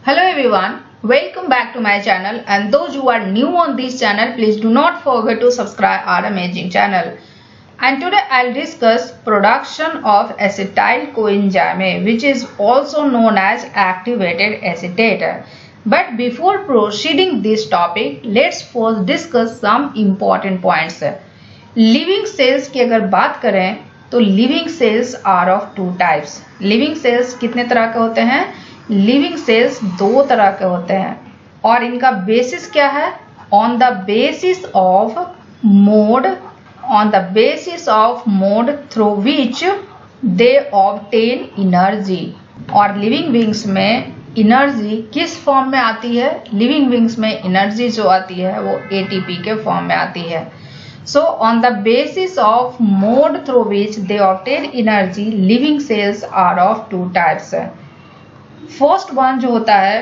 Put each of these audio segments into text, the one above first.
Hello everyone, welcome back to my channel, and those who are new on this channel, please do not forget to subscribe our amazing channel. And today I'll discuss production of acetyl coenzyme, which is also known as activated acetate. But before proceeding this topic, let's first discuss some important points. Living cells की अगर बात करें तो living cells are of two types. Living cells कितने तरह के होते हैं? लिविंग सेल्स दो तरह के होते हैं और इनका बेसिस क्या है? On the basis of mode through which they obtain energy. और लिविंग बींग्स में एनर्जी किस फॉर्म में आती है? लिविंग बींग्स में एनर्जी जो आती है वो एटीपी के फॉर्म में आती है. So on the basis of mode through which they obtain energy, living cells are of two types. First one जो होता है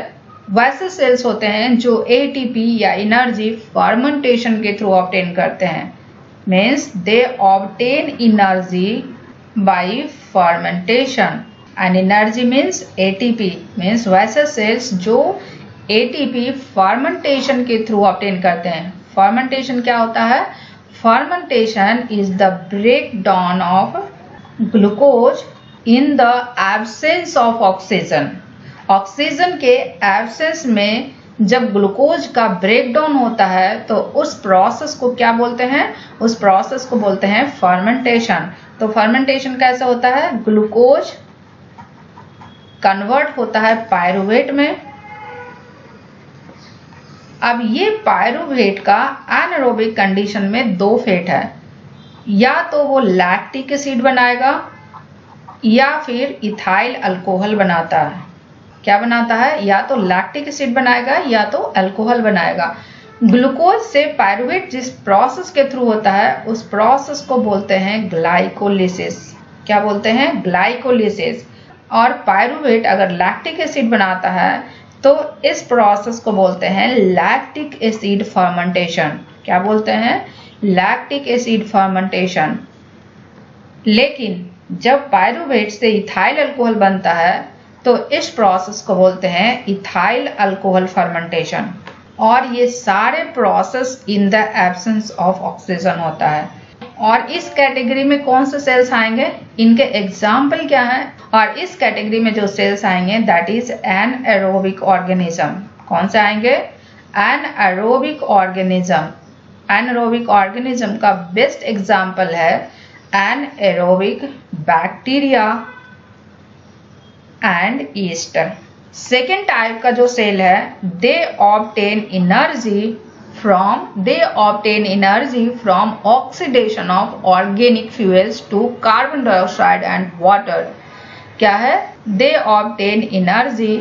वैसे सेल्स होते हैं जो एटीपी या एनर्जी फर्मेंटेशन के थ्रू ऑब्टेन करते हैं. Means they obtain energy bye fermentation and energy means ATP. Means वैसे सेल्स जो एटीपी फर्मेंटेशन के थ्रू ऑब्टेन करते हैं. फर्मेंटेशन क्या होता है? Fermentation is the breakdown of glucose in the absence of oxygen. Oxygen के एब्सेंस में जब ग्लूकोज का ब्रेकडाउन होता है तो उस प्रोसेस को क्या बोलते हैं? उस प्रोसेस को बोलते हैं फर्मेंटेशन. तो फर्मेंटेशन कैसे होता है? ग्लूकोज कन्वर्ट होता है पायरुवेट में. अब ये पायरुवेट का एनारोबिक कंडीशन में दो फेट है. या तो वो लैक्टिक एसिड बनाएगा या फिर इथाइल अल्कोहल बनाता है. क्या बनाता है? या तो लैक्टिक एसिड बनाएगा या तो अल्कोहल बनाएगा. ग्लूकोज से पायरुवेट जिस प्रोसेस के थ्रू होता है उस प्रोसेस को बोलते हैं ग्लाइकोलिसिस. क्या बोलते हैं? ग्लाइकोलिसिस. और पायरुवेट अगर लैक्टिक एसिड बनाता है तो इस प्रोसेस को बोलते हैं लैक्टिक एसिड फर्मेंटेशन. क्या बोलते हैं? Lactic acid fermentation. लेकिन जब पायरुवेट से इथाइल अल्कोहल बनता है तो इस प्रोसेस को बोलते हैं इथाइल अल्कोहल फर्मेंटेशन. और ये सारे process in the absence of oxygen होता है. और इस कैटेगरी में कौन से सेल्स आएंगे? इनके एग्जाम्पल क्या हैं? और इस कैटेगरी में जो सेल्स आएंगे दैट इज एनएरोबिक ऑर्गेनिज्म. कौन से आएंगे? Anaerobic organism. एनएरोबिक ऑर्गेनिज्म का बेस्ट एग्जाम्पल है anaerobic bacteria and yeast. Second type का जो सेल है they obtain energy from oxidation of organic fuels to carbon dioxide and water. क्या है? They obtain energy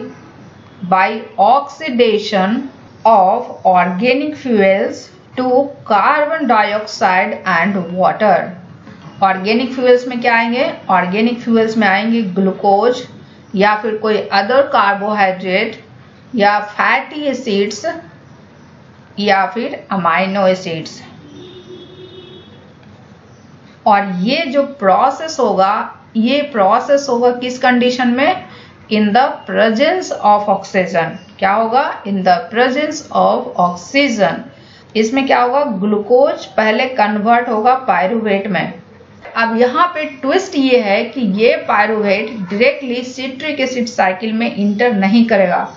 by oxidation of organic fuels to carbon dioxide and water. Organic fuels में क्या आएंगे? Organic fuels में आएंगे glucose या फिर कोई अदर कार्बोहाइड्रेट या फैटी एसिड्स या फिर अमाइनो एसिड्स. और ये जो प्रोसेस होगा किस कंडीशन में? इन द प्रेजेंस ऑफ ऑक्सीजन. क्या होगा? इन द प्रेजेंस ऑफ ऑक्सीजन. इसमें क्या होगा? ग्लूकोज पहले कन्वर्ट होगा पायरुवेट में. अब यहाँ पे ट्विस्ट ये है कि ये pyruvate directly citric acid cycle में इंटर नहीं करेगा.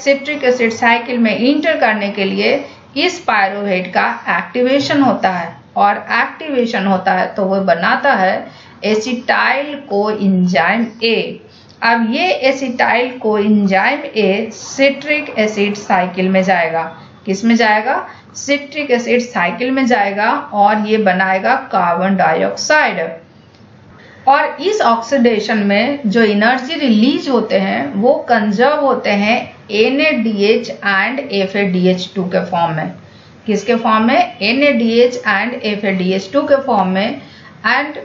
सिट्रिक एसिड साइकिल में इंटर करने के लिए इस पायरुवेट का एक्टिवेशन होता है. और एक्टिवेशन होता है तो वो बनाता है एसिटाइल कोएंजाइम ए. अब ये एसिटाइल कोएंजाइम ए सिट्रिक एसिड साइकिल में जाएगा. किस में जाएगा? सिट्रिक एसिड साइकिल में जाएगा और ये बनाएगा कार्बन डाइऑक्साइड. और इस ऑक्सीडेशन में जो एनर्जी रिलीज होते हैं वो कंजर्व होते हैं NADH एंड FADH2 के फॉर्म में. किसके फॉर्म में? NADH एंड FADH2 के फॉर्म में. एंड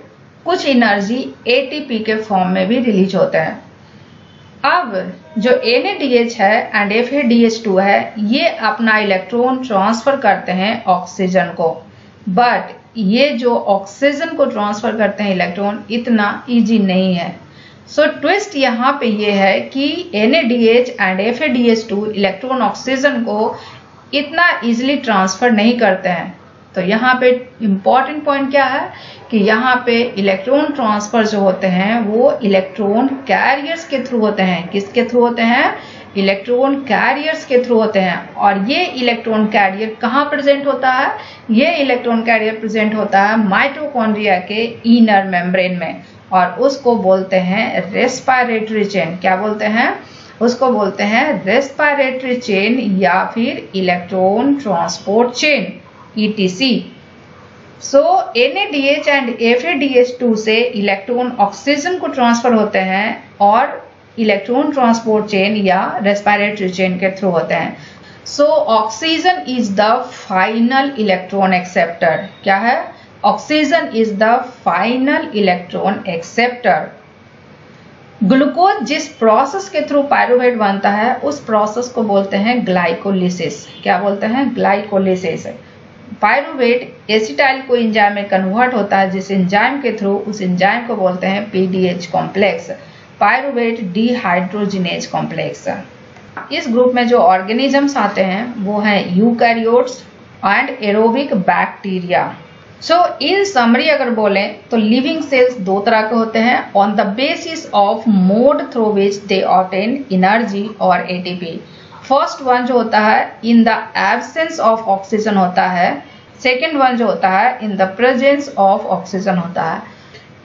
कुछ एनर्जी ATP के फॉर्म में भी रिलीज होते हैं. अब जो NADH है एंड FADH2 है ये अपना इलेक्ट्रॉन ट्रांसफर करते हैं ऑक्सीजन को. बट ये जो ऑक्सीजन को ट्रांसफर करते हैं इलेक्ट्रॉन इतना इजी नहीं है. सो ट्विस्ट यहाँ पे ये है कि NADH and FADH2 electron oxygen को इतना इजीली ट्रांसफर नहीं करते हैं। तो यहाँ पे इम्पॉर्टेंट पॉइंट क्या है कि यहाँ पे इलेक्ट्रॉन ट्रांसफर जो होते हैं वो इलेक्ट्रॉन कैरियर्स के थ्रू होते हैं। किसके थ्रू होते हैं? इलेक्ट्रॉन कैरियर्स के थ्रू होते हैं। और ये इलेक्ट्रॉन कैरियर कहाँ प्रेजेंट होता है? ये इलेक्ट्रॉन कैरियर प्रेजेंट होता है माइटोकॉन्ड्रिया के इनर मेम्ब्रेन में, और उसको बोलते हैं रेस्पिरेटरी चेन। क्या बोलते हैं? उसको बोलते हैं रेस्पिरेटरी चेन या फिर electron transport chain, ETC। So NADH and FADH2 से इलेक्ट्रॉन ऑक्सीजन को ट्रांसफर होते हैं और इलेक्ट्रॉन ट्रांसपोर्ट चेन या रेस्पिरेटरी चेन के थ्रू होते हैं। सो oxygen is the final electron acceptor. क्या है? Oxygen is the final electron acceptor. Glucose जिस प्रोसेस के थ्रू पायरुवेट बनता है उस प्रोसेस को बोलते हैं ग्लाइकोलिसिस। क्या बोलते हैं? Glycolysis. Pyruvate acetyl co enzyme में कन्वर्ट होता है, जिस एंजाइम के थ्रू उस एंजाइम को बोलते हैं PDH complex, pyruvate dehydrogenase complex. इस ग्रुप में जो ऑर्गेनिजम्स आते हैं वो हैं eukaryotes and aerobic bacteria. So in summary अगर बोलें तो लिविंग सेल्स दो तरह के होते हैं on the basis of mode through which they obtain energy और ATP। फर्स्ट वन जो होता है इन द एब्सेंस ऑफ ऑक्सीजन होता है, सेकेंड वन जो होता है इन द प्रेजेंस ऑफ ऑक्सीजन होता है।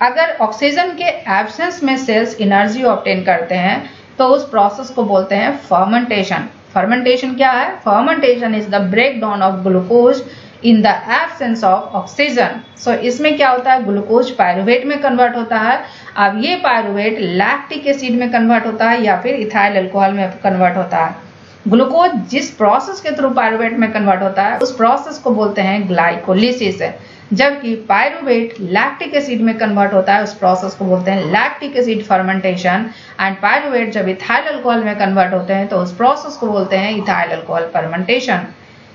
अगर ऑक्सीजन के एब्सेंस में सेल्स एनर्जी ऑब्टेन करते हैं तो उस प्रोसेस को बोलते हैं फर्मेंटेशन। फर्मेंटेशन क्या है? Fermentation is the break down of glucose in the absence of oxygen. So इसमें क्या होता है? ग्लूकोज पायरुवेट में कन्वर्ट होता है। अब ये पायरुवेट लैक्टिक एसिड में कन्वर्ट होता है या फिर इथाइल अल्कोहल में कन्वर्ट होता है। ग्लूकोज जिस प्रोसेस के थ्रू पायरुवेट में कन्वर्ट होता है उस प्रोसेस को बोलते हैं ग्लाइकोलिसिस, जबकि पायरुवेट लैक्टिक एसिड में कन्वर्ट होता है उस प्रोसेस को बोलते हैं lactic acid fermentation. And pyruvate जब इथाइल अल्कोहल में कन्वर्ट होते हैं तो उस प्रोसेस को बोलते हैं इथाइल अल्कोहल फर्मेंटेशन।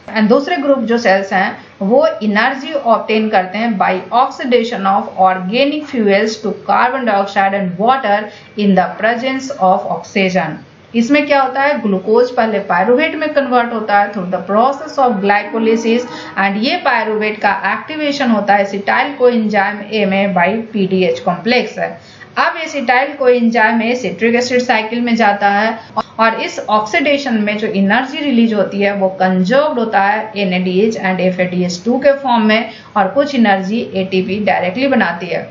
एंड दूसरे ग्रुप जो सेल्स हैं वो एनर्जी ऑब्टेन करते हैं by oxidation of organic fuels to carbon dioxide and water in the presence of oxygen. इसमें क्या होता है? ग्लूकोज पहले पायरुवेट में कन्वर्ट होता है through the process of glycolysis and ये पायरुवेट का एक्टिवेशन होता है एसिटाइल कोएंजाइम A में बाय PDH कॉम्प्लेक्स। अब acetyl coenzyme A citric acid cycle में जाता है और इस ऑक्सीडेशन में जो एनर्जी रिलीज होती है वो कंजर्व्ड होता है NADH एंड FADH2 के फॉर्म में, और कुछ एनर्जी ATP डायरेक्टली बनाती है।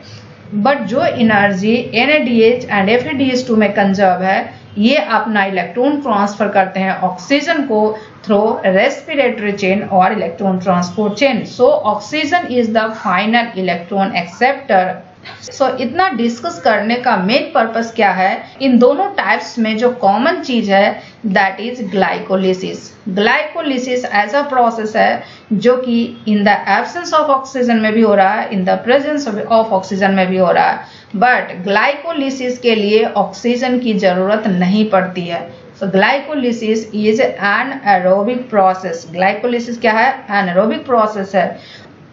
बट जो एनर्जी NADH एंड FADH2 में कंजर्व है ये अपना इलेक्ट्रॉन ट्रांसफर करते हैं ऑक्सीजन को थ्रू रेस्पिरेटरी चेन और electron transport chain. So oxygen is the final electron acceptor. So इतना डिस्कस करने का मेन पर्पस क्या है? इन दोनों टाइप्स में जो कॉमन चीज है दैट इज ग्लाइकोलिसिस। ग्लाइकोलिसिस ऐसा प्रोसेस है जो कि इन द एब्सेंस ऑफ ऑक्सीजन में भी हो रहा है, इन द प्रेजेंस ऑफ ऑक्सीजन में भी हो रहा है। बट ग्लाइकोलिसिस के लिए ऑक्सीजन की जरूरत नहीं पड़ती है। So glycolysis is an aerobic process. Glycolysis क्या है? एनारोबिक प्रोसेस है।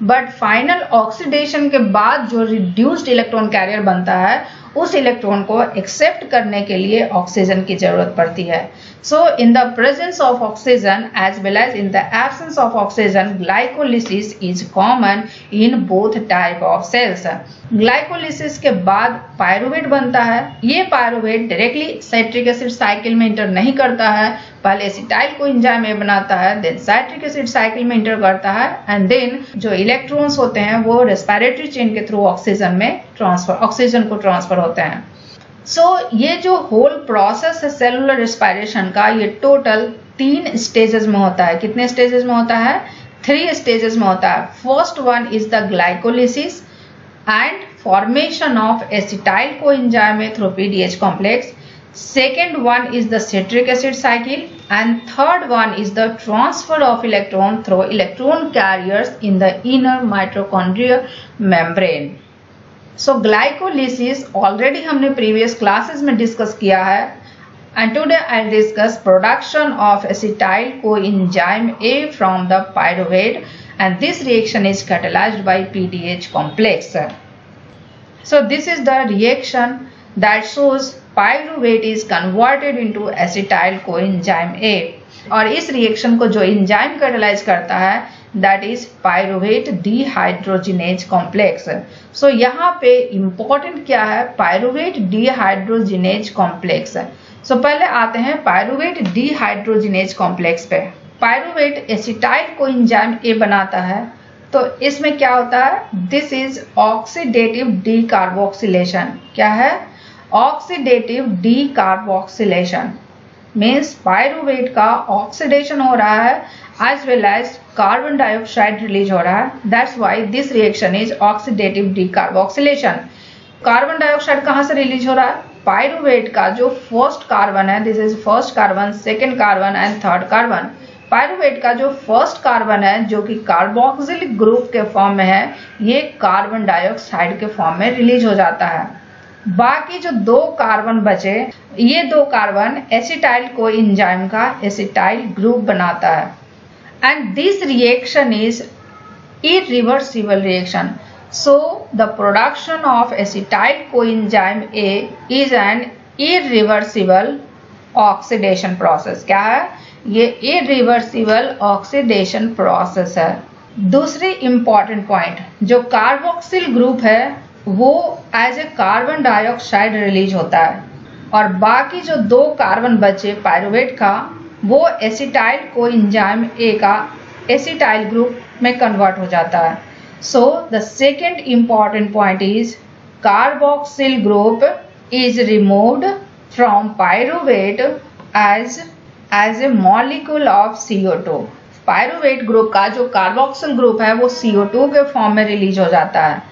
बट फाइनल ऑक्सीडेशन के बाद जो रिड्यूस्ड इलेक्ट्रॉन कैरियर बनता है उस इलेक्ट्रॉन को एक्सेप्ट करने के लिए ऑक्सीजन की जरूरत पड़ती है। So in the presence of oxygen as well as in the absence of oxygen glycolysis is common in both type of cells. Glycolysis के बाद पायरुवेट बनता है। ये pyruvate directly citric acid cycle में इंटर नहीं करता है, पहले एसिटाइल कोएंजाइम A बनाता है, देन साइट्रिक एसिड साइकिल में इंटर करता है एंड देन जो इलेक्ट्रॉन्स होते हैं वो रेस्पिरेटरी चेन के थ्रू ऑक्सीजन में ऑक्सीजन को ट्रांसफर होते हैं। सो ये जो होल प्रोसेस है सेलुलर रेस्पिरेशन का, ये टोटल 3 स्टेजेस में होता है। कितने स्टेजेस में होता है? 3 स्टेजेस में होता है। First one is the glycolysis and formation of acetyl coenzyme through PDH complex. Second one is the citric acid cycle and third one is the transfer of electron through electron carriers in the inner mitochondrial membrane. So glycolysis already हमने previous classes में discuss किया है and today I'll discuss production of acetyl coenzyme A from the pyruvate and this reaction is catalyzed by PDH complex. So this is the reaction that shows pyruvate is converted into acetyl coenzyme A। और इस reaction को जो enzyme catalyse करता है that is pyruvate dehydrogenase complex. So यहाँ पे important क्या है, पायरुवेट डिहाइड्रोजिनेज कॉम्प्लेक्स। सो पहले आते हैं पायरुवेट डिहाइड्रोजिनेज कॉम्प्लेक्स पे। पायरुवेट एसिटाइल कोएंजाइम ए बनाता है, तो इसमें क्या होता है, दिस इज ऑक्सीडेटिव डीकार्बोक्सिलेशन। क्या है, ऑक्सीडेटिव डीकार्बोक्सिलेशन मीन्स पायरुवेट का ऑक्सीडेशन हो रहा है as well as carbon dioxide release हो रहा है। That's why this reaction is oxidative decarboxylation. Carbon dioxide कहाँ से रिलीज हो रहा है, पायरुवेट का जो फर्स्ट कार्बन है, this is first carbon, second carbon and third carbon. Pyruvate का जो फर्स्ट कार्बन है जो कि कार्बोक्सिलिक ग्रुप के फॉर्म में है, ये कार्बन डाइऑक्साइड के फॉर्म में रिलीज हो जाता है। बाकी जो दो कार्बन बचे, ये दो कार्बन एसिटाइल कोएंजाइम का एसिटाइल ग्रुप बनाता है and this reaction is irreversible reaction. So the production of acetyl coenzyme A is an irreversible oxidation process. क्या है, ये irreversible oxidation process है। दूसरी important point, जो कार्बोक्सिल ग्रुप है वो as a carbon dioxide release होता है और बाकी जो दो कार्बन बचे पायरुवेट का वो एसिटाइल कोएंजाइम ए का एसिटाइल ग्रुप में कन्वर्ट हो जाता है। So the second important point is carboxyl group is removed from pyruvate as a molecule of CO2। Pyruvate group का जो कार्बोक्सिल ग्रुप है वो CO2 के फॉर्म में रिलीज हो जाता है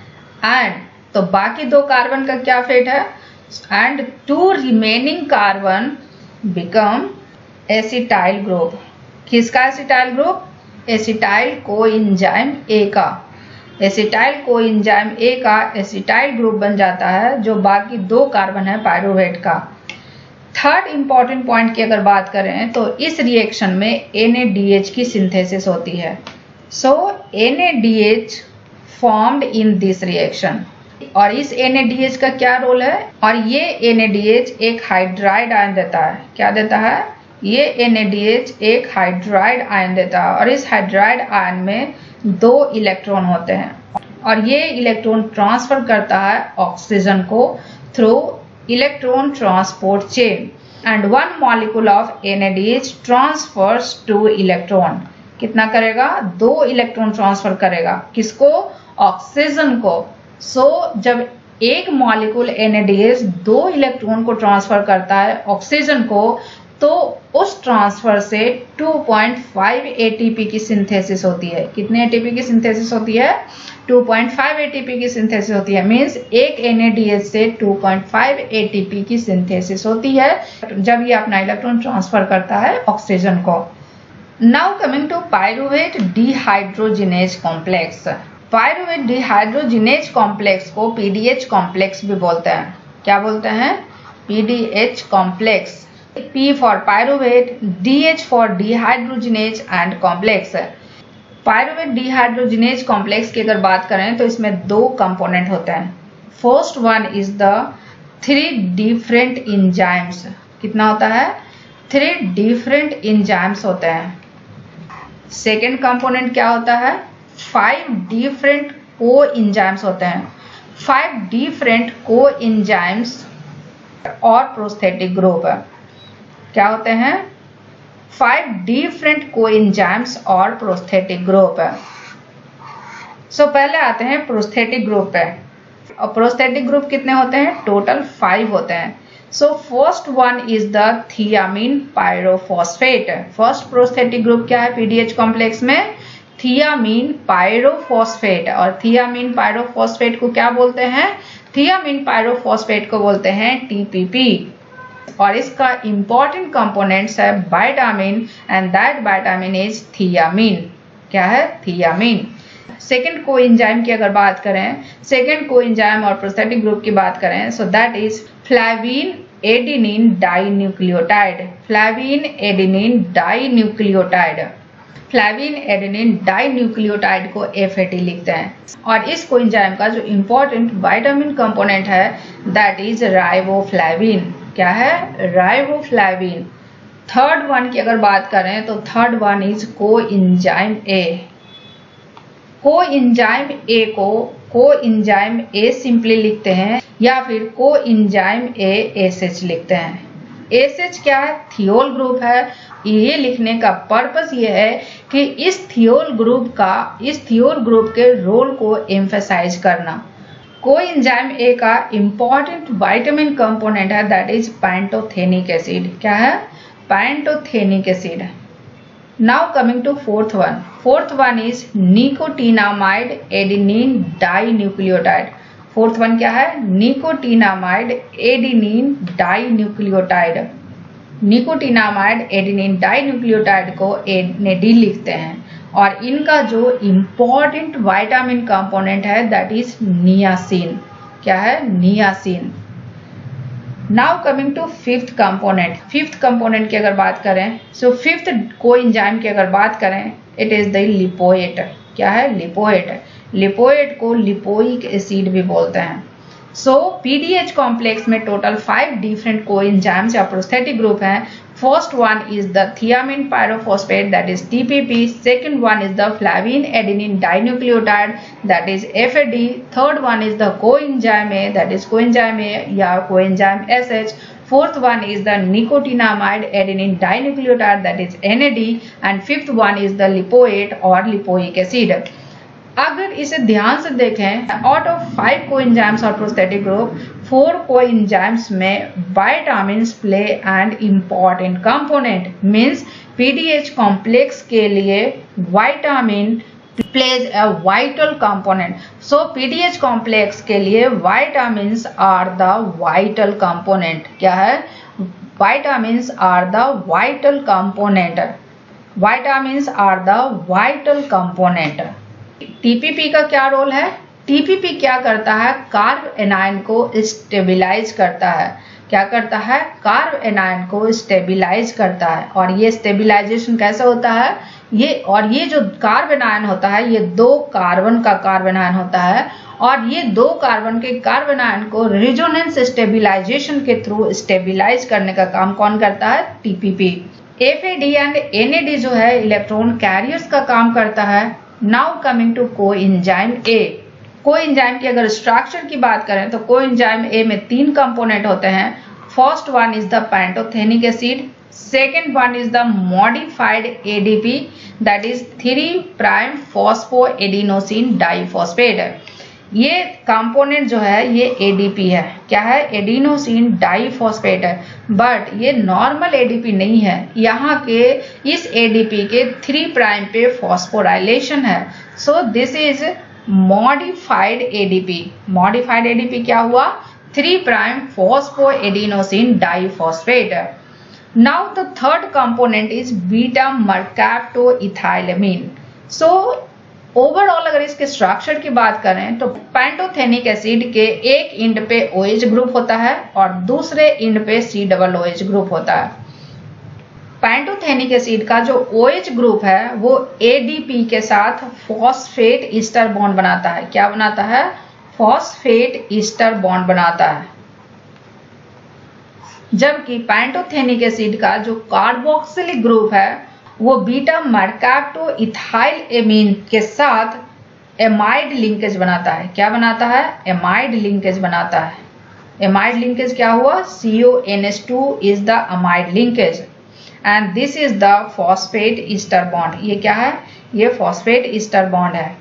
एंड तो बाकी दो कार्बन का क्या फेट है, and two remaining carbon become acetyl group. किसका acetyl group, acetyl coenzyme A का। एसिटाइल कोएंजाइम ए का एसिटाइल ग्रुप बन जाता है जो बाकी दो कार्बन है पायरुवेट का। थर्ड इंपॉर्टेंट पॉइंट की अगर बात करें तो इस रिएक्शन में NADH की सिंथेसिस होती है। सो NADH formed in this reaction और इस NADH का क्या रोल है, और ये NADH एक हाइड्राइड आयन देता है। क्या देता है, ये NADH एक हाइड्राइड आयन देता है और इस हाइड्राइड आयन में दो इलेक्ट्रॉन होते हैं और ये इलेक्ट्रॉन ट्रांसफर करता है ऑक्सीजन को through electron transport chain and one molecule of NADH transverse two electron. कितना करेगा, दो इलेक्ट्रॉन ट्रांसफर करेगा, किसको, ऑक्सीजन को। सो जब एक मॉलिक्यूल NADH दो इलेक्ट्रॉन को ट्रांसफर करता है ऑक्सीजन को, तो उस ट्रांसफर से 2.5 ATP की सिंथेसिस होती है। कितने ATP की सिंथेसिस होती है, 2.5 ATP की सिंथेसिस होती है। मीन्स एक NADH से 2.5 ATP की सिंथेसिस होती है जब ये अपना इलेक्ट्रॉन ट्रांसफर करता है ऑक्सीजन को। Now coming to pyruvate dehydrogenase complex. Pyruvate dehydrogenase complex को PDH कॉम्प्लेक्स भी बोलते हैं। क्या बोलते हैं, PDH complex. P for pyruvate, DH for dehydrogenase and complex. Pyruvate dehydrogenase complex की अगर बात करें तो इसमें दो कंपोनेंट होते हैं। First one is the 3 different enzymes. कितना होता है, 3 डिफरेंट एंजाइम्स होते हैं। सेकेंड कंपोनेंट क्या होता है, 5 डिफरेंट को एंजाइम्स होते हैं। 5 डिफरेंट को एंजाइम्स और प्रोस्थेटिक ग्रुप क्या होते हैं, 5 डिफरेंट को एंजाइम्स और प्रोस्थेटिक ग्रुप। सो पहले आते हैं प्रोस्थेटिक ग्रुप पे। और प्रोस्थेटिक ग्रुप कितने होते हैं, टोटल 5 होते हैं। So first one is the thiamine pyrophosphate. First prosthetic group क्या है PDH कॉम्प्लेक्स में, थियामीन पायरोफॉस्फेट। और थियामीन पायरोफॉस्फेट को क्या बोलते हैं, थियामीन पायरोफॉस्फेट को बोलते हैं TPP। और इसका इंपॉर्टेंट कंपोनेंट्स है vitamin and that vitamin is thiamine. क्या है, थियामीन। सेकेंड कोएंजाइम की अगर बात करें, सेकेंड कोएंजाइम और प्रोस्थेटिक ग्रुप की बात करें, so that is flavin adenine dinucleotide. Flavin adenine dinucleotide. Flavin adenine dinucleotide को FAD लिखते हैं। और इस कोएंजाइम का जो इम्पोर्टेंट विटामिन कंपोनेंट है दैट इज राइबोफ्लैविन। क्या है? राइबोफ्लैविन। थर्ड वन की अगर बात करें तो third one is coenzyme A. Coenzyme A को कोएंजाइम ए सिंपली लिखते हैं या फिर कोएंजाइम ए SH लिखते हैं। SH क्या है? थियोल ग्रुप है। ये लिखने का पर्पस ये है कि इस थियोल ग्रुप के रोल को एम्फेसाइज करना। कोएंजाइम ए का इम्पॉर्टेंट विटामिन कंपोनेंट है दैट इज पैंटोथेनिक एसिड। क्या है? Pantothenic acid. Now coming to fourth one. Fourth one is nicotinamide adenine dinucleotide. Fourth one क्या है? Nicotinamide adenine dinucleotide. Nicotinamide adenine dinucleotide को NAD लिखते हैं और इनका जो इम्पॉर्टेंट विटामिन कंपोनेंट है दैट इज नियासिन। क्या है? Niacin. Now coming to fifth component. Fifth component की अगर बात करें सो फिफ्थ कोएंजाइम की अगर बात करें इट इज द लिपोएट। क्या है? लिपोएट। लिपोएट को लिपोइक एसिड भी बोलते हैं। सो PDH कॉम्प्लेक्स में टोटल 5 डिफरेंट कोएंजाइम्स या प्रोस्थेटिक ग्रुप हैं। First one is the thiamine pyrophosphate that is TPP। Second one is the flavin adenine dinucleotide that is FAD। Third one is the coenzyme A that is coenzyme A या coenzyme SH। Fourth one is the nicotinamide adenine dinucleotide that is NAD and fifth one is the lipoate और lipoic acid. अगर इसे ध्यान से देखें out of 5 coenzymes और prosthetic group 4 coenzymes में vitamins play an important component. Means PDH complex के लिए vitamin plays a vital component. So PDH complex के लिए vitamins are the vital component. क्या है? Vitamins are the vital component. Vitamins are the vital component. TPP का क्या role है? TPP क्या करता है? कार्ब एनायन को स्टेबिलाइज करता है। क्या करता है? कार्ब एनायन को स्टेबिलाइज करता है। और ये स्टेबिलाइजेशन कैसे होता है? ये जो कार्ब एनायन होता है ये 2 कार्बन का कार्ब एनायन होता है और ये 2 कार्बन के कार्ब एनायन को रेजोनेंस स्टेबिलाइजेशन के थ्रू स्टेबिलाइज करने का काम कौन करता है? TPP। FAD एंड NAD जो है इलेक्ट्रॉन कैरियर्स का काम करता है। Now coming to coenzyme A. Coenzyme की अगर स्ट्रक्चर की बात करें तो कोएंजाइम ए में 3 कंपोनेंट होते हैं। First one is the pantothenic acid. Second one is the modified ADP that is 3' phosphoadenosine diphosphate. ये कंपोनेंट जो है ये ADP है। क्या है? एडिनोसिन डाइफॉस्फेट है। बट ये नॉर्मल ADP नहीं है। यहाँ के इस ADP के 3' पे फॉस्फोराइलेशन है। So this is modified ADP। Modified ADP क्या हुआ? 3' phosphoadenosine diphosphate. Now the third component is beta mercaptoethylamine. So overall अगर इसके स्ट्रक्चर की बात करें तो पैंटोथेनिक एसिड के एक एंड पे OH ग्रुप होता है और दूसरे एंड पे COOH ग्रुप होता है। पैंटोथेनिक एसिड का जो OH ग्रुप है वो ADP के साथ फॉस्फेट ईस्टर बॉन्ड बनाता है। क्या बनाता है? फॉस्फेट ईस्टर बॉन्ड बनाता है। जबकि पैंटोथेनिक एसिड का जो कार्बोक्सिलिक ग्रुप है वो बीटा मर्कैप्टोइथाइल एमीन के साथ एमाइड लिंकेज बनाता है। क्या बनाता है? एमाइड लिंकेज बनाता है। एमाइड लिंकेज क्या हुआ? CONH2 is the amide linkage and this is the phosphate Easter bond. ये क्या है? ये फॉस्फेट ईस्टर बॉन्ड है।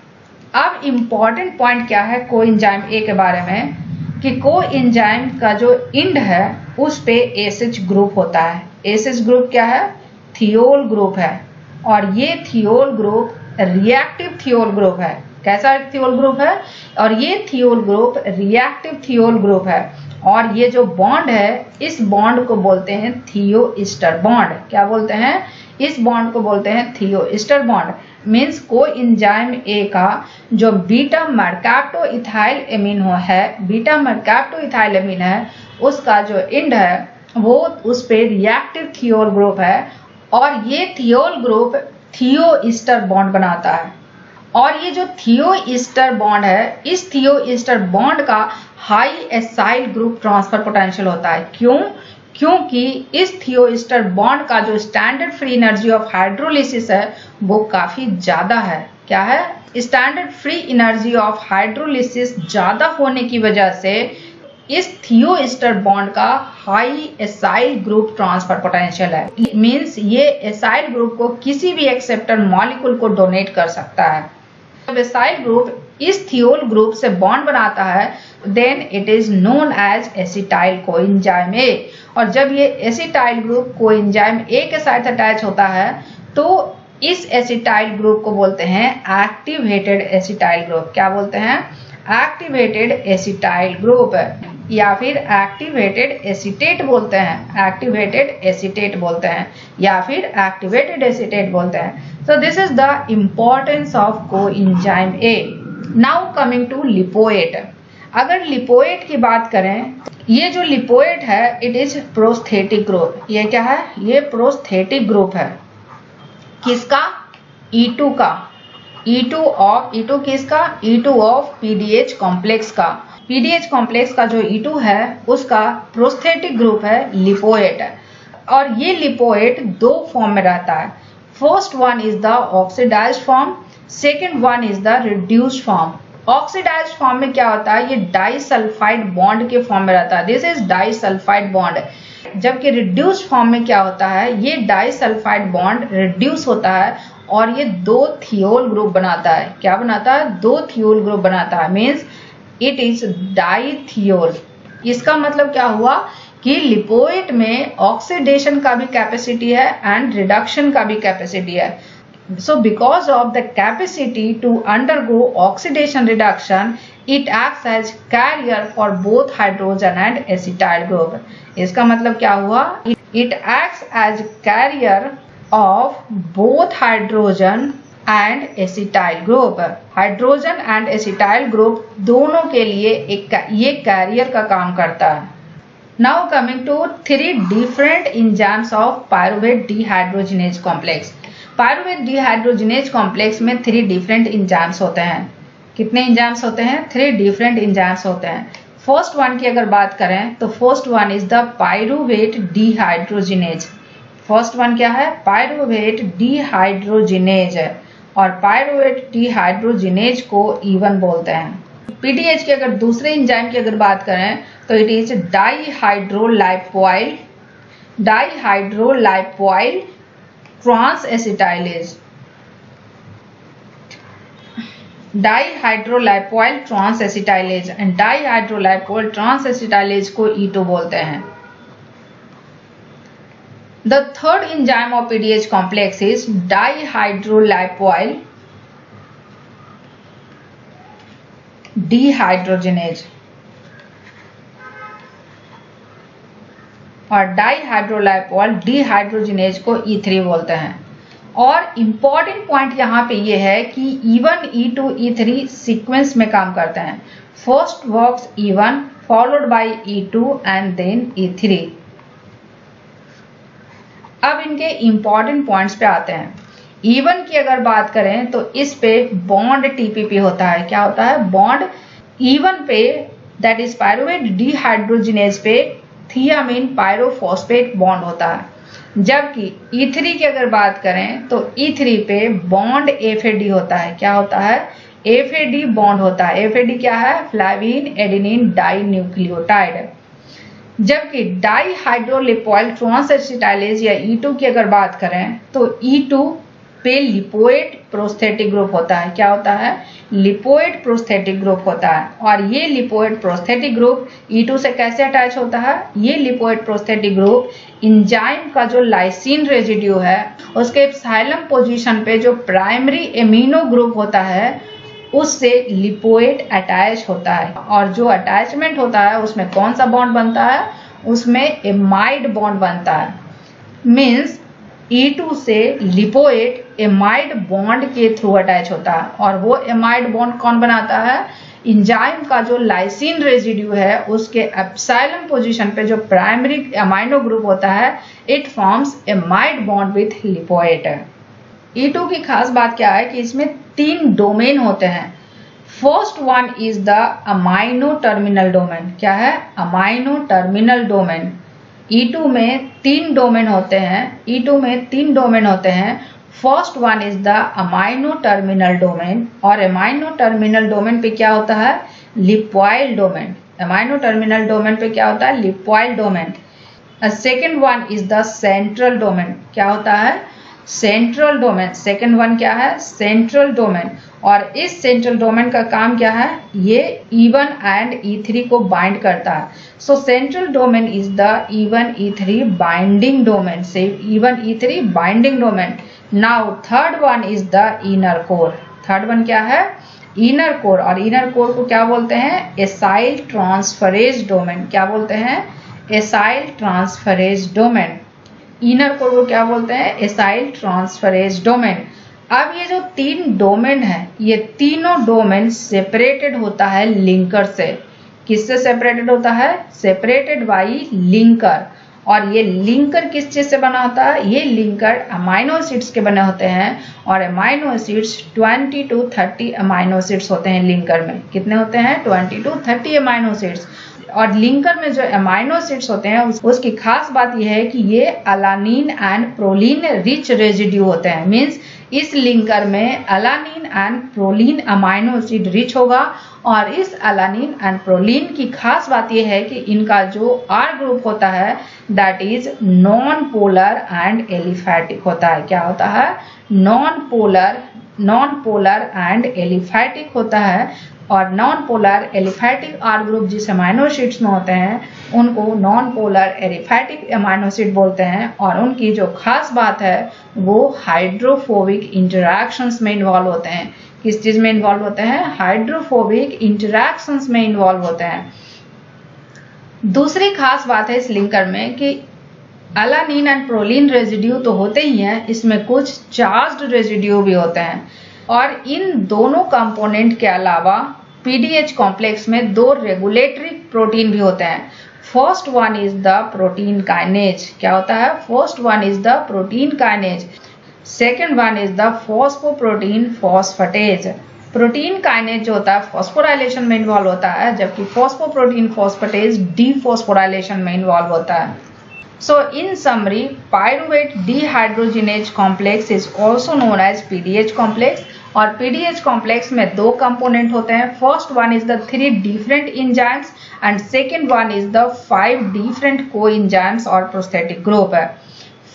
अब इम्पॉर्टेंट पॉइंट क्या है कोएंजाइम ए के बारे में कि कोएंजाइम का जो इंड है उस पे SH ग्रुप होता है। SH ग्रुप क्या है? थियोल ग्रुप है और ये thiol group reactive thiol group है। कैसा थियोल ग्रुप है? और ये thiol group reactive thiol group है और ये जो बॉन्ड है इस बॉन्ड को बोलते हैं थियो ईस्टर बॉन्ड। क्या बोलते हैं? इस बॉन्ड को बोलते हैं थियो ester bond. Means coenzyme A का जो बीटा मर्कैप्टोइथाइल एमीन है, बीटा मर्कैप्टोइथाइल एमीन है, उसका जो एंड है वो उस पे रिएक्टिव थियोल ग्रुप है और ये थियोल ग्रुप थियोईस्टर बॉन्ड बनाता है। और ये जो थियोईस्टर बॉन्ड है, इस थियोईस्टर बॉन्ड का high acyl group transfer potential होता है। क्यों? क्योंकि इस थियोईस्टर बॉन्ड का जो standard free energy of hydrolysis है वो काफी ज्यादा है। क्या है? Standard free energy of hydrolysis ज्यादा होने की वजह से इस थियोईस्टर बॉन्ड का high acyl group transfer potential है। मींस ये एसाइल ग्रुप को किसी भी एक्सेप्टर मॉलिक्यूल को डोनेट कर सकता है। जब एसाइल ग्रुप इस थियोल ग्रुप से बॉन्ड बनाता है then it is known as acetyl coenzyme A. और जब ये एसिटाइल ग्रुप कोएंजाइम ए के साथ अटैच होता है तो इस एसिटाइल ग्रुप को बोलते हैं एक्टिवेटेड एसिटाइल ग्रुप। क्या बोलते हैं? एक्टिवेटेड एसिटाइल ग्रुप, या फिर एक्टिवेटेड एसीटेट बोलते हैं, एक्टिवेटेड एसीटेट बोलते हैं, या फिर एक्टिवेटेड एसीटेट बोलते हैं। So this is the importance of coenzyme A. Now coming to lipoate. अगर लिपोएट की बात करें, ये जो लिपोएट है इट इज प्रोस्थेटिक ग्रुप। ये क्या है? ये प्रोस्थेटिक ग्रुप है। किसका? E2 का। E2 किसका? E2 ऑफ PDH कॉम्प्लेक्स का। PDH कॉम्प्लेक्स का जो E2 है उसका प्रोस्थेटिक ग्रुप है लिपोएट। और ये लिपोएट दो फॉर्म में रहता है। First one is the oxidized form, second one is the reduced form. Oxidized form में क्या होता है? ये डाइसल्फाइड बॉन्ड के फॉर्म में रहता है। This is disulphide bond. जबकि रिड्यूस्ड फॉर्म में क्या होता है? ये डाइसल्फाइड बॉन्ड रिड्यूस होता है और ये दो थियोल ग्रुप बनाता है। क्या बनाता है? दो थियोल ग्रुप बनाता है। Means it is dithiol. इसका मतलब क्या हुआ कि लिपोएट में ऑक्सीडेशन का भी कैपेसिटी है एंड रिडक्शन का भी कैपेसिटी है। So because of the capacity to undergo oxidation reduction, it acts as carrier for both hydrogen and acetyl group. इसका मतलब क्या हुआ? It acts as carrier of both hydrogen and acetyl group. Hydrogen and acetyl group दोनों के लिए ये career का काम करता है। Now coming to 3 different enzymes of pyruvate dehydrogenase complex. Pyruvate dehydrogenase complex में 3 डिफरेंट इंजाइम्स होते हैं। कितने इंजाइम्स होते हैं? 3 डिफरेंट इंजाइम्स होते हैं। फर्स्ट वन की अगर बात करें तो first one is the pyruvate dehydrogenase. First one क्या है? पायरुवेट डिहाइड्रोजिनेज है। और पायरुवेट डिहाइड्रोजिनेज को E1 बोलते हैं। पीडीएच की अगर दूसरे इंजाइम की अगर बात करें तो it is dihydrolipoyl transacetylase. Dihydrolipoyl transacetylase and dihydrolipoyl transacetylase को E2 बोलते हैं। The third enzyme of PDH complex is dihydrolipoyl dehydrogenase और डाइहाइड्रोलाइपोइल डिहाइड्रोजिनेज को E3 बोलते हैं। और इम्पॉर्टेंट पॉइंट यहाँ पे ये है कि E1, E2, E3 सीक्वेंस में काम करते हैं। First works E1 followed by E2 and then E3। अब इनके इम्पॉर्टेंट पॉइंट्स पे आते हैं। E1 की अगर बात करें तो इस पे बॉन्ड TPP होता है। क्या होता है? बॉन्ड E1 पे दैट इज पायरुवेट डिहाइड्रोजिनेज पे थियामीन पायरोफॉस्फेट बॉन्ड होता है। जबकि E3 की अगर बात करें तो E3 पे बॉन्ड FAD होता है। क्या होता है? FAD बॉन्ड होता है। FAD क्या है? फ्लैवीन एडेनिन डाई न्यूक्लियोटाइड। जबकि डाइहाइड्रोलिपोइल ट्रांसएसिटाइलेज या E2 की अगर बात करें तो E2 पे लिपोएट प्रोस्थेटिक ग्रुप होता है। क्या होता है? लिपोएट प्रोस्थेटिक ग्रुप होता है। और ये लिपोएट प्रोस्थेटिक ग्रुप E2 से कैसे अटैच होता है? ये लिपोएट प्रोस्थेटिक ग्रुप इंजाइम का जो लाइसिन रेजिड्यू है उसके एप्सिलॉन पोजीशन पे जो प्राइमरी एमिनो ग्रुप होता है उससे लिपोएट अटैच होता है। और जो अटैचमेंट होता है उसमें कौन सा बॉन्ड बनता है? उसमें एमाइड बॉन्ड बनता है। मीन्स E2 से लिपोएट एमाइड बॉन्ड के थ्रू अटैच होता है। और वो एमाइड बॉन्ड कौन बनाता है? इंजाइम का जो लाइसिन रेजिड्यू है उसके एप्सिलॉन पोजीशन पे जो प्राइमरी अमाइनो ग्रुप होता है it forms amide bond with lipoate. E2 की खास बात क्या है कि इसमें 3 डोमेन होते हैं। First one is the amino terminal domain. क्या है? Amino terminal domain. E2 में 3 डोमेन होते हैं। E2 में 3 डोमेन होते हैं। First one is the amino terminal domain, और अमाइनो टर्मिनल डोमेन पे क्या होता है? Lipoyl domain. Amino terminal domain पे क्या होता है? Lipoyl domain. Second one is the central domain. क्या होता है? Central domain. सेकेंड वन क्या है? Central domain. और इस सेंट्रल डोमेन का काम क्या है? ये E1 एंड E3 को बाइंड करता है। सो central domain is the E1 E3 binding domain. से E1 E3 binding domain. Now third one is the inner core. Third one क्या है? Inner core. और इनर कोर को क्या बोलते हैं? Acyl transferase domain. क्या बोलते हैं? Acyl transferase domain. Inner core को क्या बोलते हैं? Acyl transferase domain. अब ये जो 3 डोमेन है, ये तीनों डोमेन सेपरेटेड होता है लिंकर से। किससे सेपरेटेड होता है? Separated by linker. और ये लिंकर किस चीज से बना होता है? ये लिंकर अमाइनो एसिड्स के बने होते हैं। और amino acids 20 to 30 amino acids होते हैं लिंकर में। कितने होते हैं? 20 to 30 अमाइनो एसिड्स। और लिंकर में जो अमाइनो एसिड्स होते हैं उसकी खास बात यह है कि ये alanine and proline rich residue होते हैं। मीन्स इस लिंकर में alanine and proline amino acid rich होगा। और इस अलानिन एंड प्रोलीन की खास बात यह है कि इनका जो R ग्रुप होता है that is non polar and aliphatic होता है। क्या होता है? नॉन पोलर एंड एलिफैटिक होता है। और non polar aliphatic R group जिस अमाइनो एसिड्स में होते हैं उनको non polar aliphatic amino acid बोलते हैं। और उनकी जो खास बात है वो हाइड्रोफोबिक इंटरैक्शंस में इन्वॉल्व होते हैं। किस चीज में इन्वॉल्व होते हैं? हाइड्रोफोबिक इंटरैक्शंस में इन्वॉल्व होते हैं। दूसरी खास बात है इस लिंकर में कि अलानिन एंड प्रोलीन रेजिड्यू तो होते ही हैं, इसमें कुछ चार्ज्ड रेजिड्यू भी होते हैं। और इन दोनों कंपोनेंट के अलावा पीडीएच कॉम्प्लेक्स में 2 रेगुलेटरी प्रोटीन भी होते हैं। First one is the protein kinase. क्या होता है? First one is the protein kinase. Second one is the phosphoprotein phosphatase. Protein kinase जो होता है फॉस्फोराइलेशन में इन्वॉल्व होता है, जबकि फॉस्फोप्रोटीन फॉस्फेटेज डीफॉस्फोराइलेशन में इन्वॉल्व होता है। So in summary, pyruvate dehydrogenase complex is also known as PDH complex। और PDH complex में 2 कंपोनेंट होते हैं। First one is the 3 different enzymes and second one is the 5 different को enzymes और prosthetic group है।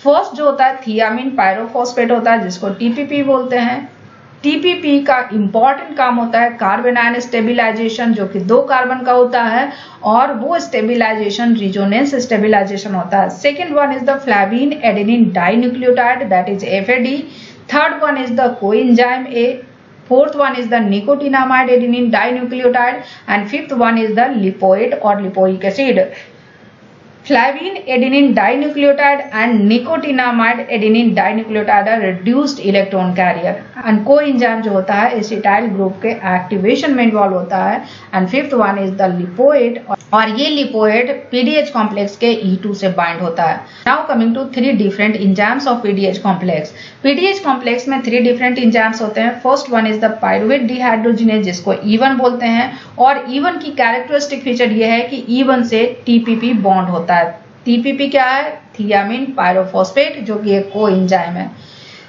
First जो होता है थियामिन पायरोफॉस्फेट होता है जिसको TPP बोलते हैं। TPP का इंपॉर्टेंट काम होता है कार्बन आयन स्टेबिलाईजेशन, जो कि 2 कार्बन का होता है, और वो स्टेबिलाईजेशन रिजोनेंस स्टेबिलाईजेशन होता है। Second one is the flavin adenine dinucleotide that is FAD। Third one is the coenzyme A। Fourth one is the nicotinamide adenine dinucleotide and fifth one is the lipoid और lipoic acid. Flavin adenine dinucleotide and nicotinamide adenine dinucleotide are reduced electron carrier. And coenzyme जो होता है acetyl group के activation में involve होता है। And fifth one is the lipoid, और ये लिपोइड पीडीएच कॉम्प्लेक्स के E2 से बाइंड होता है। Now coming to 3 different enzymes of PDH complex. PDH complex में 3 डिफरेंट इंजाइम्स होते हैं। First one is the pyruvate dehydrogenase जिसको E1 बोलते हैं। और E1 की कैरेक्टरिस्टिक फीचर ये है कि E1 से TPP बॉन्ड होता है। TPP क्या है? थियामिन पायरोफॉस्फेट, जो कि एक को इंजाइम है।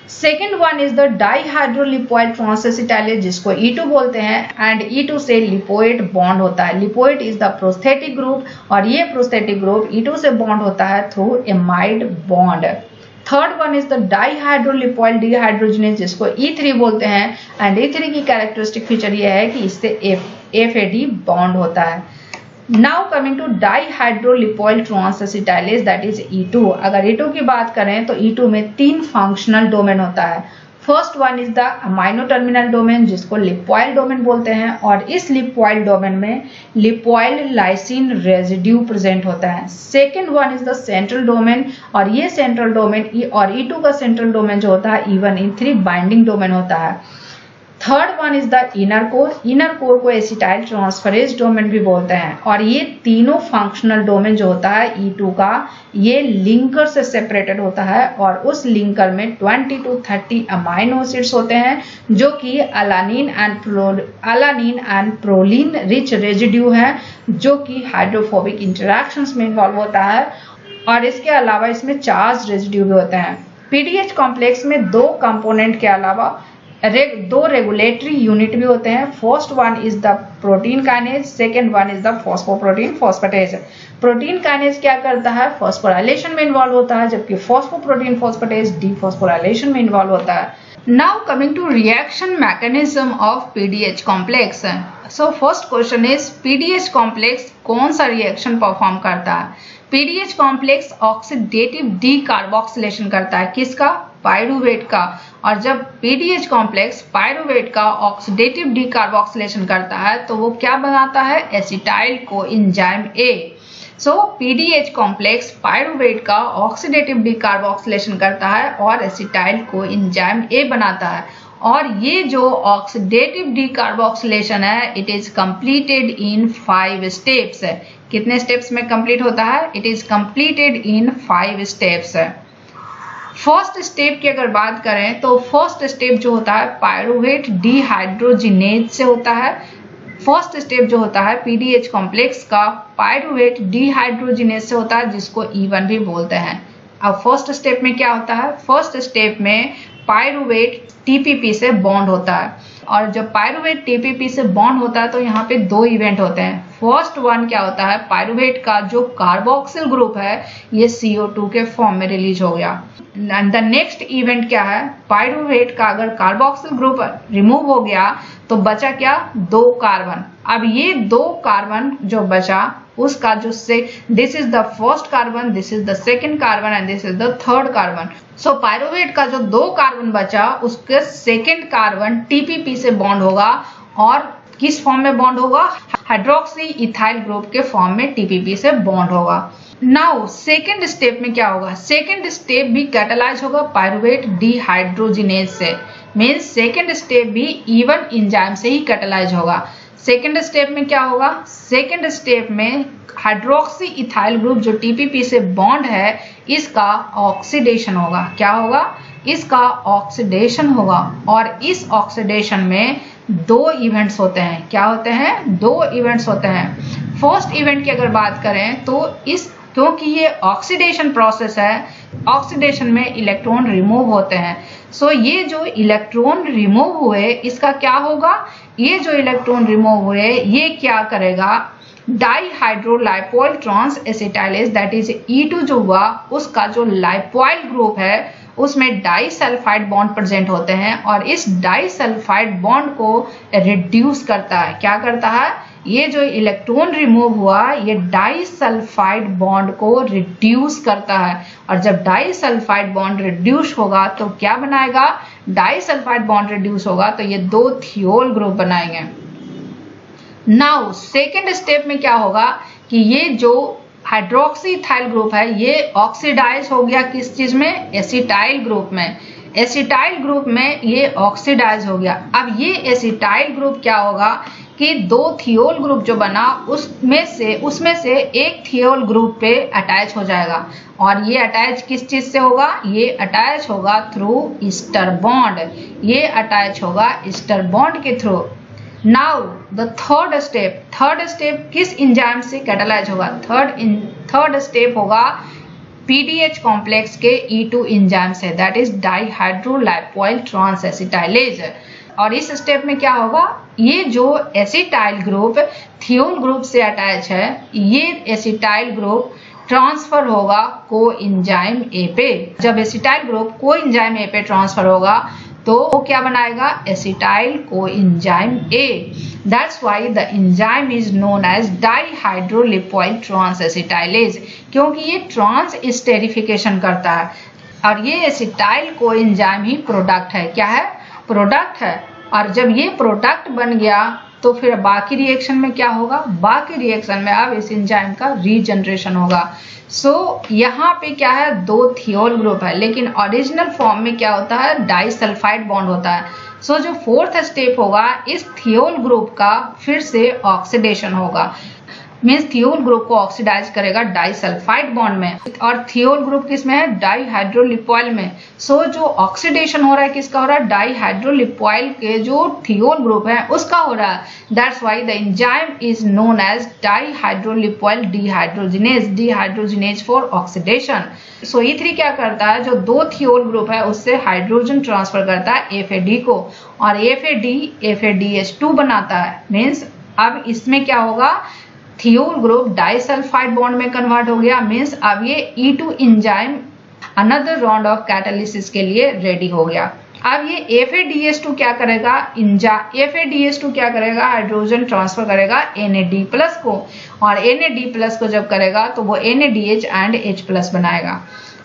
Second one is the dihydrolipoid transacetylase जिसको E2 बोलते हैं। एंड E2 से लिपोइड बॉन्ड होता है। Lipoid is the prosthetic group, और ये प्रोस्थेटिक ग्रुप E2 से बॉन्ड होता है through amide bond. Third one is the dihydrolipoid dehydrogenase जिसको E3 बोलते हैं। एंड E3 की कैरेक्टरिस्टिक फीचर ये है कि इससे FAD बॉन्ड होता है। Now coming to dihydrolipoyl transacetylase that is E2। अगर E2 की बात करें तो E2 में 3 फंक्शनल डोमेन होता है। First one is the amino terminal domain जिसको लिपोइल डोमेन बोलते हैं। और इस लिपोइल डोमेन में लिपोइल लाइसिन रेजिड्यू प्रेजेंट होता है। Second one is the central domain, और ये सेंट्रल डोमेन और E2 का सेंट्रल डोमेन जो होता है E1 E3 बाइंडिंग डोमेन होता है। Third one is the inner core को एसिटाइल ट्रांसफरेज डोमेन भी बोलते हैं। और ये तीनों फंक्शनल डोमेन जो होता है E2 का, ये लिंकर से सेपरेटेड होता है और उस लिंकर में 20 to 30 अमाइनो एसिड्स होते हैं जो कि alanine and proline rich residue है जो कि हाइड्रोफोबिक इंटरेक्शंस में इन्वॉल्व होता है। और इसके अलावा इसमें चार्ज रेजिड्यू भी होते हैं। पीडीएच कॉम्प्लेक्स में दो कंपोनेंट के अलावा दो रेगुलेटरी यूनिट भी होते हैं। First one is the protein kinase, second one is the phosphoprotein phosphatase. Protein kinase क्या करता है, फॉस्फोराइलेशन में इन्वॉल्व होता है, जबकि फॉस्फोप्रोटीन फॉस्फेटेज डीफॉस्फोराइलेशन में इन्वॉल्व होता है। Now coming to reaction mechanism of PDH complex. So first question is PDH complex कौन सा रिएक्शन परफॉर्म करता है। पीडीएच कॉम्प्लेक्स ऑक्सीडेटिव डीकार्बोक्सिलेशन करता है, किसका, पायरुवेट का। और जब पीडीएच कॉम्प्लेक्स पायरुवेट का ऑक्सीडेटिव डीकार्बोक्सिलेशन करता है तो वो क्या बनाता है, acetyl coenzyme A. So PDH complex pyruvate का ऑक्सीडेटिव डीकार्बोक्सिलेशन करता है और एसिटाइल कोएंजाइम ए बनाता है। और ये जो ऑक्सीडेटिव डीकार्बोक्सिलेशन है it is completed in 5 steps. कितने स्टेप्स में कंप्लीट होता है, it is completed in 5 steps. First step की अगर बात करें तो फर्स्ट स्टेप जो होता है पायरुवेट डीहाइड्रोजिनेज से होता है। फर्स्ट स्टेप जो होता है पीडीएच कॉम्प्लेक्स का पायरुवेट डीहाइड्रोजिनेज से होता है जिसको E1 भी बोलते हैं। अब फर्स्ट स्टेप में क्या होता है, फर्स्ट स्टेप में पायरुवेट टीपीपी से बॉन्ड होता है। और जब पायरुवेट टीपीपी से बॉन्ड होता है तो यहाँ पे दो इवेंट होते हैं। फर्स्ट वन क्या होता है, पायरुवेट का जो कार्बोक्सिल ग्रुप है ये CO2 के फॉर्म में रिलीज हो गया। एंड द नेक्स्ट इवेंट क्या है, पायरुवेट का अगर कार्बोक्सिल ग्रुप रिमूव हो गया तो बचा क्या, 2 कार्बन। अब ये 2 कार्बन जो बचा उसका जो से this is the first carbon, this is the second carbon and this is the third carbon. So pyruvate का जो 2 कार्बन बचा उसके सेकेंड कार्बन टीपीपी से बॉन्ड होगा और किस फॉर्म में बॉन्ड होगा, हाइड्रोक्सी इथाइल ग्रुप के फॉर्म में टीपीपी से बॉन्ड होगा। नाउ सेकेंड स्टेप में क्या होगा, सेकेंड स्टेप भी कैटालाइज होगा पायरुवेट डीहाइड्रोजिनेज से। मीन्स सेकेंड स्टेप भी E1 एंजाइम से ही कैटालाइज होगा। सेकेंड स्टेप में क्या होगा, सेकेंड स्टेप में हाइड्रोक्सी इथाइल ग्रुप जो टीपीपी से बॉन्ड है इसका ऑक्सीडेशन होगा। क्या होगा, इसका ऑक्सीडेशन होगा। और इस ऑक्सीडेशन में 2 इवेंट्स होते हैं। क्या होते हैं, 2 इवेंट्स होते हैं। फर्स्ट इवेंट की अगर बात करें तो क्योंकि ये ऑक्सीडेशन प्रोसेस है, ऑक्सीडेशन में इलेक्ट्रॉन रिमूव होते हैं। सो ये जो इलेक्ट्रॉन रिमूव हुए इसका क्या होगा, ये जो इलेक्ट्रॉन रिमूव हुए ये क्या करेगा, dihydrolipoyl transacetylase that is E2 जो हुआ उसका जो लाइपोइल ग्रुप है उसमें डाइसल्फाइड बॉन्ड प्रेजेंट होते हैं और इस डाइसल्फाइड बॉन्ड को रिड्यूस करता है। क्या करता है, ये जो इलेक्ट्रॉन रिमूव हुआ ये डाइसल्फाइड बॉन्ड को रिड्यूस करता है। और जब डाइसल्फाइड बॉन्ड रिड्यूस होगा तो क्या बनाएगा, डाइसल्फाइड बॉन्ड रिड्यूस होगा तो ये 2 थियोल ग्रुप बनाएंगे। नाउ सेकेंड स्टेप में क्या होगा कि ये जो हाइड्रोक्सी इथाइल ग्रुप है ये ऑक्सीडाइज हो गया किस चीज में, एसिटाइल ग्रुप में। एसिटाइल ग्रुप में ये ऑक्सीडाइज हो गया। अब ये एसिटाइल ग्रुप क्या होगा कि 2 थियोल ग्रुप जो बना उसमें से एक थियोल ग्रुप पे अटैच हो जाएगा। और ये अटैच किस चीज से होगा, ये अटैच होगा थ्रू ईस्टर बॉन्ड। ये अटैच होगा ईस्टर बॉन्ड के थ्रू। नाउ द थर्ड स्टेप किस एंजाइम से कैटालाइज होगा, थर्ड स्टेप होगा पीडीएच कॉम्प्लेक्स के E2 एंजाइम से that is dihydrolipoyl transacetylase. और इस स्टेप में क्या होगा, ये जो एसिटाइल ग्रुप थियोल ग्रुप से अटैच है ये एसिटाइल ग्रुप ट्रांसफर होगा कोएंजाइम ए पे। जब एसिटाइल ग्रुप कोएंजाइम ए पे ट्रांसफर होगा तो वो क्या बनाएगा, acetyl coenzyme A. That's why the enzyme is known as dihydrolipoyl transacetylase, क्योंकि ये ट्रांस स्टेरिफिकेशन करता है। और ये एसिटाइल कोएंजाइम ही प्रोडक्ट है। क्या है, प्रोडक्ट है। और जब ये प्रोडक्ट बन गया तो फिर बाकी रिएक्शन में क्या होगा, बाकी रिएक्शन में अब इस एंजाइम का रीजनरेशन होगा। सो यहाँ पे क्या है, 2 थियोल ग्रुप है लेकिन ओरिजिनल फॉर्म में क्या होता है, डाइसल्फाइड बॉन्ड होता है। सो जो फोर्थ स्टेप होगा, इस थियोल ग्रुप का फिर से ऑक्सीडेशन होगा, मीन्स थियोल ग्रुप को ऑक्सीडाइज करेगा डाइसल्फाइड बॉन्ड में, और थियोल ग्रुप किस में है, डाइहाइड्रोलिपोइल में। सो जो ऑक्सीडेशन हो रहा है किसका हो रहा है, डाइहाइड्रोलिपोइल के जो थियोल ग्रुप है उसका हो रहा है। That's why the enzyme is known as dihydrolipoyl dehydrogenase for oxidation. So E3 क्या करता है, जो दो थियोल ग्रुप है उससे हाइड्रोजन ट्रांसफर करता है FAD को, और FADH2 बनाता है। मीन्स अब इसमें क्या होगा, थियोल ग्रुप डाइसल्फाइड बॉन्ड में कन्वर्ट हो गया, मीन्स अब ये E2 enzyme another round of catalysis के लिए रेडी हो गया। अब ये FADH2 क्या करेगा, FADH2 क्या करेगा, हाइड्रोजन ट्रांसफर करेगा NAD+ को, और NAD+ को जब करेगा तो वो NADH एंड H+ बनाएगा।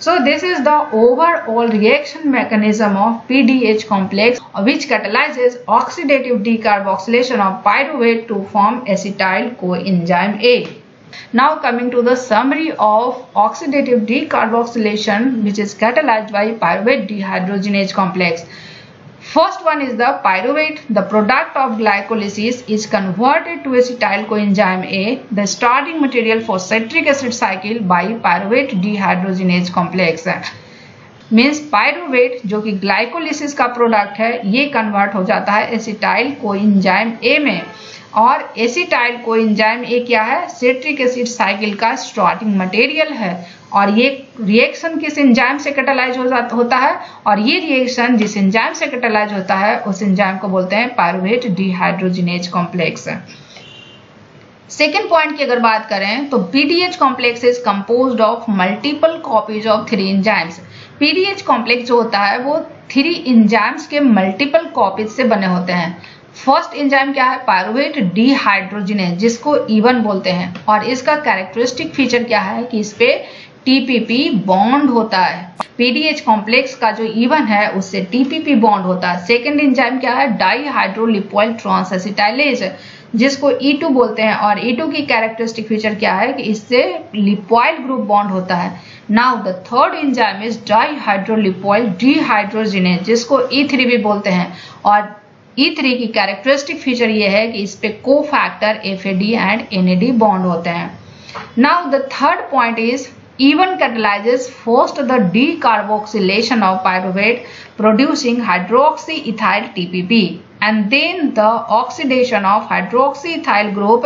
So this is the overall reaction mechanism of PDH complex, which catalyzes oxidative decarboxylation of pyruvate to form acetyl coenzyme A. Now coming to the summary of oxidative decarboxylation, which is catalyzed by pyruvate dehydrogenase complex. First one is the pyruvate. The product of glycolysis is converted to acetyl coenzyme A, the starting material for citric acid cycle by pyruvate dehydrogenase complex. Means pyruvate जो कि glycolysis का product है, ये convert हो जाता है acetyl coenzyme ए में, और एसिटाइल कोएंजाइम ए क्या है, सिट्रिक एसिड साइकिल का स्टार्टिंग मटेरियल है, और ये रिएक्शन किस एंजाइम से कैटालाइज होता है, और ये रिएक्शन जिस एंजाइम से कैटालाइज होता है उस एंजाइम को बोलते हैं pyruvate dehydrogenase complex. Second point की अगर बात करें तो PDH complex is composed of multiple copies of 3 enzymes. PDH complex जो होता है वो 3 एंजाइम्स के मल्टीपल कॉपीज से बने होते हैं। फर्स्ट एंजाइम क्या है, पायरुवेट डिहाइड्रोजिनेज, जिसको E1 बोलते हैं, और इसका कैरेक्टरिस्टिक फीचर क्या है कि इस पे टीपीपी बॉन्ड होता है। पीडीएच कॉम्प्लेक्स का जो E1 है उससे टीपीपी बॉन्ड होता है। सेकेंड एंजाइम क्या है, डाइहाइड्रोलिपोइल ट्रांसएसिटाइलेज, जिसको E2 बोलते हैं, और E2 की कैरेक्टरिस्टिक फीचर क्या है कि इससे लिपोइल ग्रुप बॉन्ड होता है। Now the third enzyme is dihydrolipoyl dehydrogenase, जिसको E3 भी बोलते हैं, और E3 की कैरेक्टरिस्टिक फीचर ये है कि इस पे cofactor FAD and NAD bond होते हैं। Now the third point is E1 catalyzes first the decarboxylation of pyruvate producing hydroxyethyl TPP, and then the oxidation of hydroxyethyl group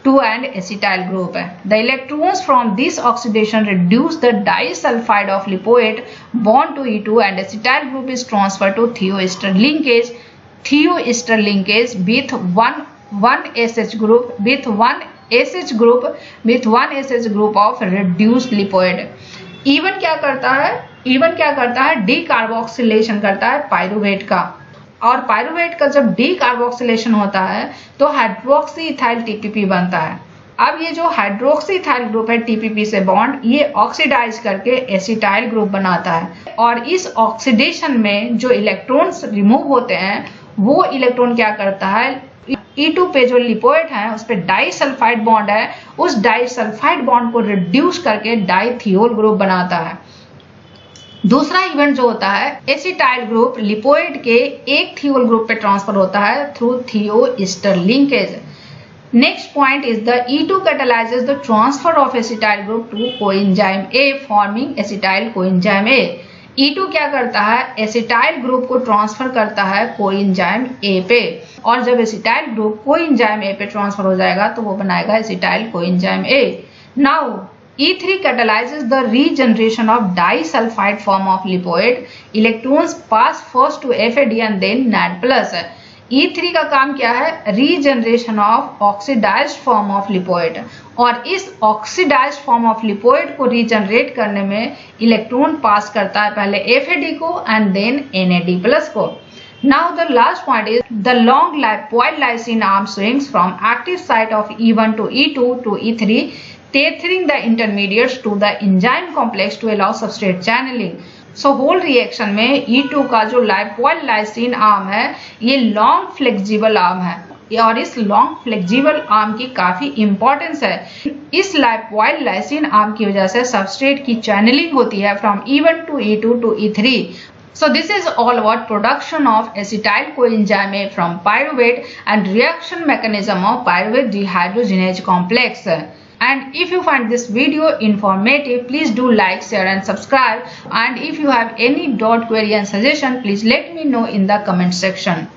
to an acetyl group. The electrons from this oxidation reduce the disulfide of lipoate bond to E2, and acetyl group is transferred to thioester linkage with one SH group with one SH group of reduced lipoid. E1 क्या करता है, decarboxylation करता है pyruvate का, और pyruvate का जब decarboxylation होता है तो हाइड्रोक्सी इथाइल टीपीपी बनता है। अब ये जो हाइड्रोक्सी इथाइल ग्रुप है टीपीपी से बॉन्ड, ये ऑक्सीडाइज करके एसिटाइल ग्रुप बनाता है, और इस ऑक्सीडेशन में जो इलेक्ट्रॉन्स रिमूव होते हैं वो इलेक्ट्रॉन क्या करता है, E2 पे जो लिपोइड है उस पे डाइसल्फाइड बॉन्ड है, उस डाइसल्फाइड बॉन्ड को रिड्यूस करके डाइथियोल ग्रुप बनाता है। दूसरा इवेंट जो होता है, एसिटाइल ग्रुप लिपोइड के एक थियोल ग्रुप पे ट्रांसफर होता है through thioester linkage. Next point is the E2 catalyzes the transfer of acetyl group to coenzyme A forming acetyl coenzyme A। E2 क्या करता है, एसिटाइल ग्रुप को ट्रांसफर करता है कोएंजाइम A पे, और जब एसिटाइल ग्रुप कोएंजाइम A पे ट्रांसफर हो जाएगा तो वो बनाएगा acetyl coenzyme A। Now E3 catalyzes the regeneration of disulfide form of lipoid. Electrons pass first to FAD and then NAD+. E3 का काम क्या है, regeneration of oxidized form of lipoid, और इस ऑक्सीडाइज्ड फॉर्म ऑफ लिपोइड को regenerate करने में electron pass करता है पहले FAD को एंड देन NAD+ को। Now the last point is the long lipoid lysine arm swings from active site of E1 to E2 to E3, tethering the intermediates to the enzyme complex to allow substrate channeling. So whole reaction में E2 का जो लाइपोइल lysine arm है ये long flexible arm है, और इस long flexible arm की काफी इंपॉर्टेंस है। इस लाइपोइल लाइसिन आर्म की वजह से सबस्ट्रेट की चैनलिंग होती है from E1 to E2 to E3। So this is all about production of acetyl coenzyme from pyruvate and reaction mechanism of pyruvate dehydrogenase complex. And if you find this video informative, please do like, share and subscribe. And if you have any doubt, query and suggestion, please let me know in the comment section.